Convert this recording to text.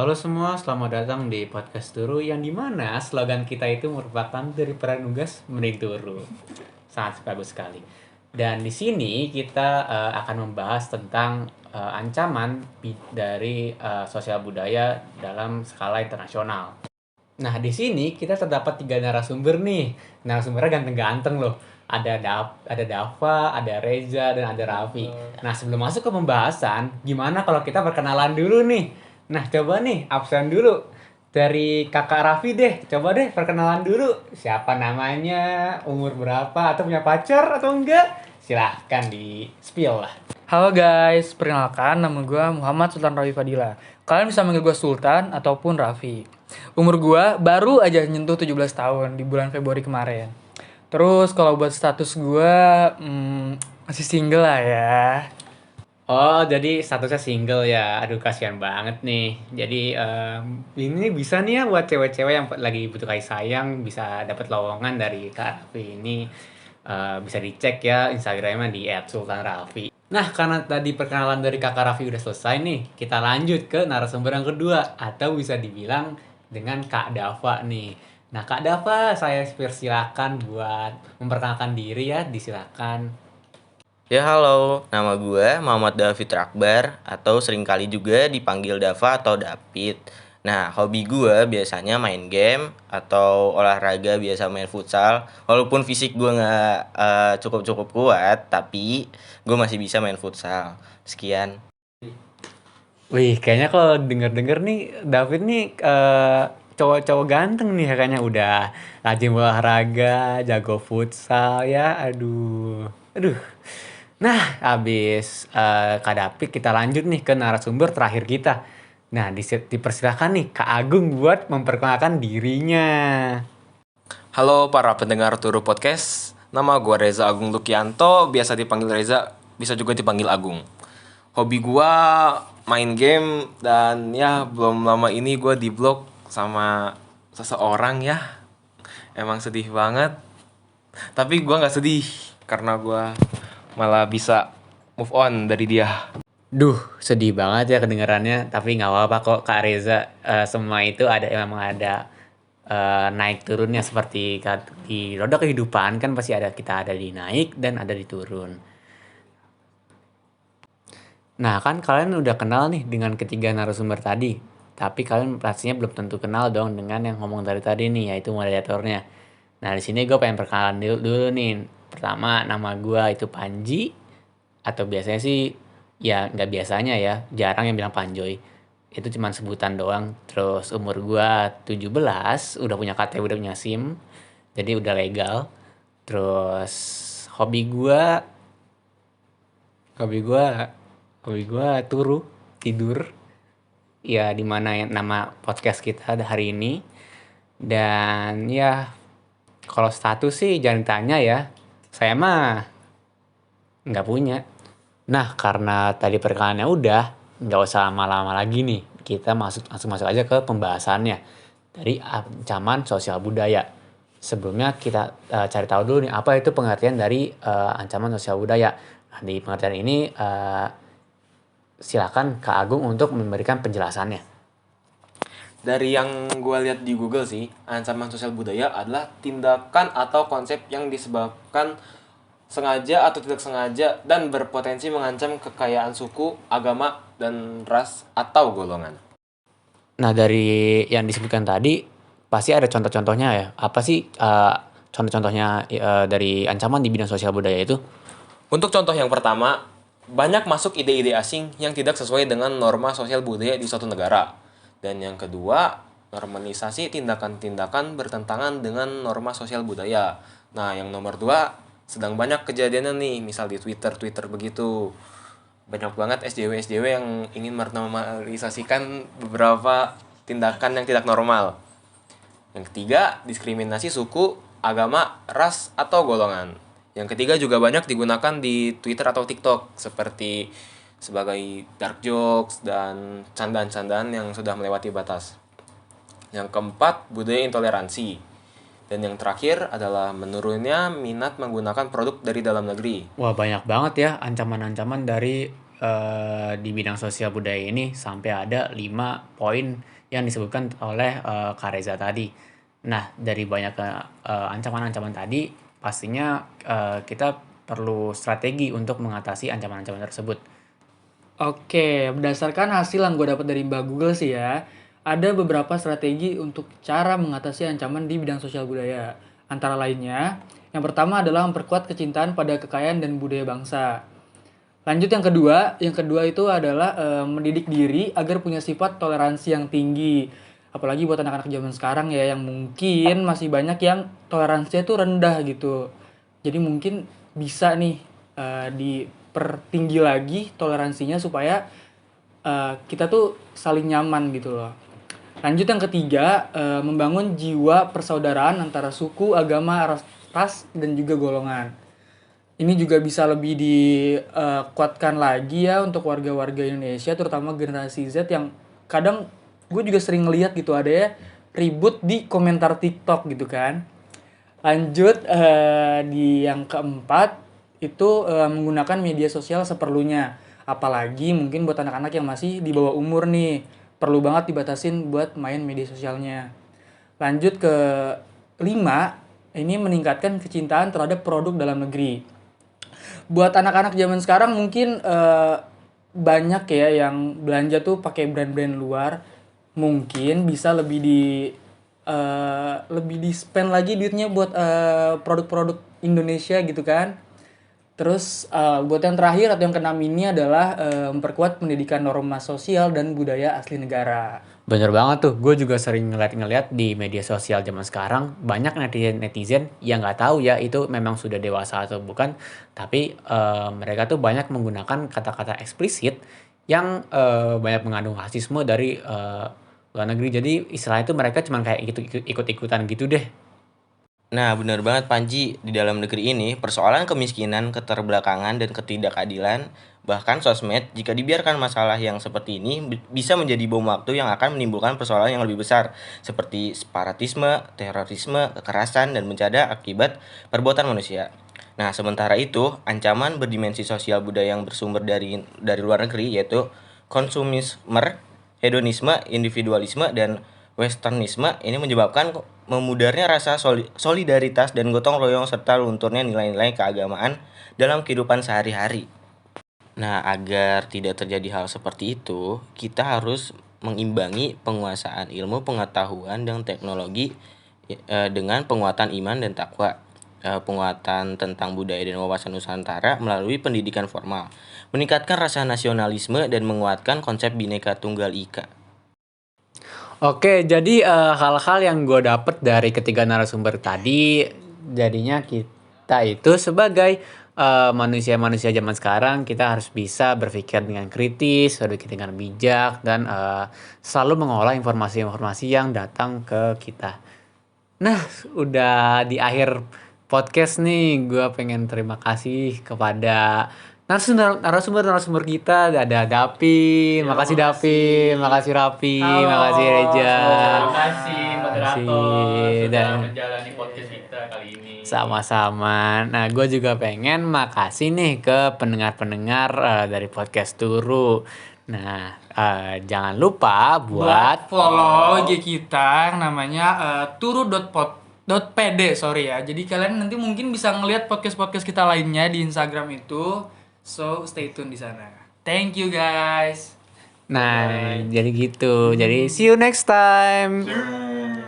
Halo semua, selamat datang di podcast Turu yang dimana slogan kita itu merupakan dari Pranugas Mending Turu. Sangat bagus sekali. Dan di sini kita akan membahas tentang ancaman dari sosial budaya dalam skala internasional. Nah, di sini kita terdapat tiga narasumber nih. Narasumbernya ganteng-ganteng loh. Ada Dava, ada Reza, dan ada Raffi. Nah, sebelum masuk ke pembahasan, gimana kalau kita perkenalan dulu nih? Nah, coba nih, absen dulu. Dari kakak Raffi deh, coba deh perkenalan dulu. Siapa namanya, umur berapa, atau punya pacar atau enggak? Silahkan di spill lah. Halo guys, perkenalkan nama gue Muhammad Sultan Rafi Fadila. Kalian bisa manggil gue Sultan ataupun Raffi. Umur gue baru aja nyentuh 17 tahun di bulan Februari kemarin. Terus kalau buat status gue masih single lah ya. Oh, jadi statusnya single ya. Aduh, kasihan banget nih. Jadi, ini bisa nih ya buat cewek-cewek yang lagi butuh kasih sayang, bisa dapat lowongan dari Kak Raffi ini. Bisa dicek ya Instagramnya di @sultanraffi. Nah, karena tadi perkenalan dari Kakak Raffi udah selesai nih, kita lanjut ke narasumber yang kedua, atau bisa dibilang dengan Kak Dava nih. Nah, Kak Dava, saya persilakan buat memperkenalkan diri ya, disilakan. Ya halo, nama gue Muhammad David Akbar atau seringkali juga dipanggil Dava atau David. Nah, hobi gue biasanya main game atau olahraga, biasa main futsal. Walaupun fisik gue nggak cukup-cukup kuat, tapi gue masih bisa main futsal. Sekian. Wih, kayaknya kalau denger-denger nih, David nih cowok-cowok ganteng nih ya, kayaknya udah rajin olahraga, jago futsal ya, aduh. Aduh. Nah, habis Kak David, kita lanjut nih ke narasumber terakhir kita. Nah, dipersilakan nih Kak Agung buat memperkenalkan dirinya. Halo para pendengar Turu Podcast, nama gue Reza Agung Lukianto, biasa dipanggil Reza, bisa juga dipanggil Agung. Hobi gue main game dan ya belum lama ini gue diblok sama seseorang ya. Emang sedih banget, tapi gue gak sedih karena gue malah bisa move on dari dia. Duh, sedih banget ya kedengarannya, tapi nggak apa-apa kok Kak Reza. Semua itu memang ada naik turunnya seperti di roda kehidupan kan pasti kita ada di naik dan ada di turun. Nah, kan kalian udah kenal nih dengan ketiga narasumber tadi. Tapi kalian pastinya belum tentu kenal dong dengan yang ngomong dari tadi nih, yaitu moderatornya. Nah, di sini gue pengen perkenalan dulu nih. Pertama, nama gue itu Panji. Atau biasanya sih, ya nggak biasanya ya. Jarang yang bilang Panjoy. Itu cuma sebutan doang. Terus umur gue 17, udah punya KTP, udah punya SIM. Jadi udah legal. Terus hobi gue Hobi gue hobi gue turu, tidur. Ya dimana yang nama podcast kita ada hari ini. Dan ya kalau status sih jangan ditanya ya. Saya mah nggak punya. Nah karena tadi perkenalannya udah, nggak usah lama-lama lagi nih. Kita langsung masuk aja ke pembahasannya. Dari ancaman sosial budaya. Sebelumnya kita cari tahu dulu nih apa itu pengertian dari ancaman sosial budaya. Nah, di pengertian ini silakan Kak Agung untuk memberikan penjelasannya. Dari yang gue lihat di Google sih, ancaman sosial budaya adalah tindakan atau konsep yang disebabkan sengaja atau tidak sengaja dan berpotensi mengancam kekayaan suku, agama, dan ras atau golongan. Nah dari yang disebutkan tadi pasti ada contoh-contohnya ya. Apa sih contoh-contohnya dari ancaman di bidang sosial budaya itu? Untuk contoh yang pertama, banyak masuk ide-ide asing yang tidak sesuai dengan norma sosial budaya di suatu negara. Dan yang kedua, normalisasi tindakan-tindakan bertentangan dengan norma sosial budaya. Nah, yang nomor dua, sedang banyak kejadiannya nih, misal di Twitter begitu. Banyak banget SJW-SJW yang ingin menormalisasikan beberapa tindakan yang tidak normal. Yang ketiga, diskriminasi suku, agama, ras, atau golongan. Yang ketiga juga banyak digunakan di Twitter atau TikTok seperti sebagai dark jokes dan candaan-candaan yang sudah melewati batas. Yang keempat, budaya intoleransi. Dan yang terakhir adalah menurunnya minat menggunakan produk dari dalam negeri. Wah banyak banget ya ancaman-ancaman dari di bidang sosial budaya ini sampai ada 5 poin yang disebutkan oleh Kak Reza tadi. Nah, dari banyak ancaman-ancaman tadi, pastinya kita perlu strategi untuk mengatasi ancaman-ancaman tersebut. Oke, berdasarkan hasil yang gue dapat dari Mbak Google sih ya, ada beberapa strategi untuk cara mengatasi ancaman di bidang sosial budaya. Antara lainnya, yang pertama adalah memperkuat kecintaan pada kekayaan dan budaya bangsa. Lanjut yang kedua itu adalah mendidik diri agar punya sifat toleransi yang tinggi. Apalagi buat anak-anak zaman sekarang ya, yang mungkin masih banyak yang toleransinya itu rendah gitu. Jadi mungkin bisa nih dipertinggi lagi toleransinya supaya kita tuh saling nyaman gitu loh. Lanjut yang ketiga, membangun jiwa persaudaraan antara suku, agama, ras, dan juga golongan. Ini juga bisa lebih dikuatkan lagi ya untuk warga-warga Indonesia, terutama generasi Z yang kadang gue juga sering ngeliat gitu ada ya ribut di komentar TikTok gitu kan. Lanjut di yang keempat itu menggunakan media sosial seperlunya. Apalagi mungkin buat anak-anak yang masih di bawah umur nih, perlu banget dibatasin buat main media sosialnya. Lanjut ke 5, ini meningkatkan kecintaan terhadap produk dalam negeri. Buat anak-anak zaman sekarang mungkin banyak ya yang belanja tuh pakai brand-brand luar. Mungkin bisa lebih di spend lagi duitnya buat produk-produk Indonesia gitu kan. Terus buat yang terakhir atau yang keenam ini adalah memperkuat pendidikan norma sosial dan budaya asli negara. Bener banget tuh, gue juga sering ngeliat di media sosial zaman sekarang banyak netizen yang nggak tahu ya itu memang sudah dewasa atau bukan, tapi mereka tuh banyak menggunakan kata-kata eksplisit yang banyak mengandung rasisme dari luar negeri. Jadi istilah itu mereka cuman kayak ikut-ikutan gitu deh. Nah, benar banget Panji, di dalam negeri ini persoalan kemiskinan, keterbelakangan, dan ketidakadilan, bahkan sosmed, jika dibiarkan masalah yang seperti ini bisa menjadi bom waktu yang akan menimbulkan persoalan yang lebih besar, seperti separatisme, terorisme, kekerasan, dan bencana akibat perbuatan manusia. Nah, sementara itu, ancaman berdimensi sosial budaya yang bersumber dari luar negeri, yaitu konsumisme, hedonisme, individualisme, dan westernisme ini menyebabkan memudarnya rasa solidaritas dan gotong royong serta lunturnya nilai-nilai keagamaan dalam kehidupan sehari-hari. Nah, agar tidak terjadi hal seperti itu, kita harus mengimbangi penguasaan ilmu pengetahuan dan teknologi dengan penguatan iman dan takwa, penguatan tentang budaya dan wawasan Nusantara melalui pendidikan formal, meningkatkan rasa nasionalisme dan menguatkan konsep Bhinneka Tunggal Ika. Oke, jadi hal-hal yang gue dapet dari ketiga narasumber tadi, jadinya kita itu sebagai manusia-manusia zaman sekarang, kita harus bisa berpikir dengan kritis, berpikir dengan bijak, dan selalu mengolah informasi-informasi yang datang ke kita. Nah, udah di akhir podcast nih, gue pengen terima kasih kepada narasumber kita. Ada Dapi, makasih Dapi, makasih Rapi, makasih Reja. Terima kasih moderator Makasih, sudah dan menjalani podcast kita kali ini. sama-sama. Nah, gue juga pengen makasih nih ke pendengar-pendengar dari podcast Turu. Nah, jangan lupa buat follow IG kita yang namanya turu.pd sorry ya. Jadi kalian nanti mungkin bisa ngelihat podcast-podcast kita lainnya di Instagram itu. So stay tune di sana. Thank you guys. Nah, jadi gitu. Jadi see you next time.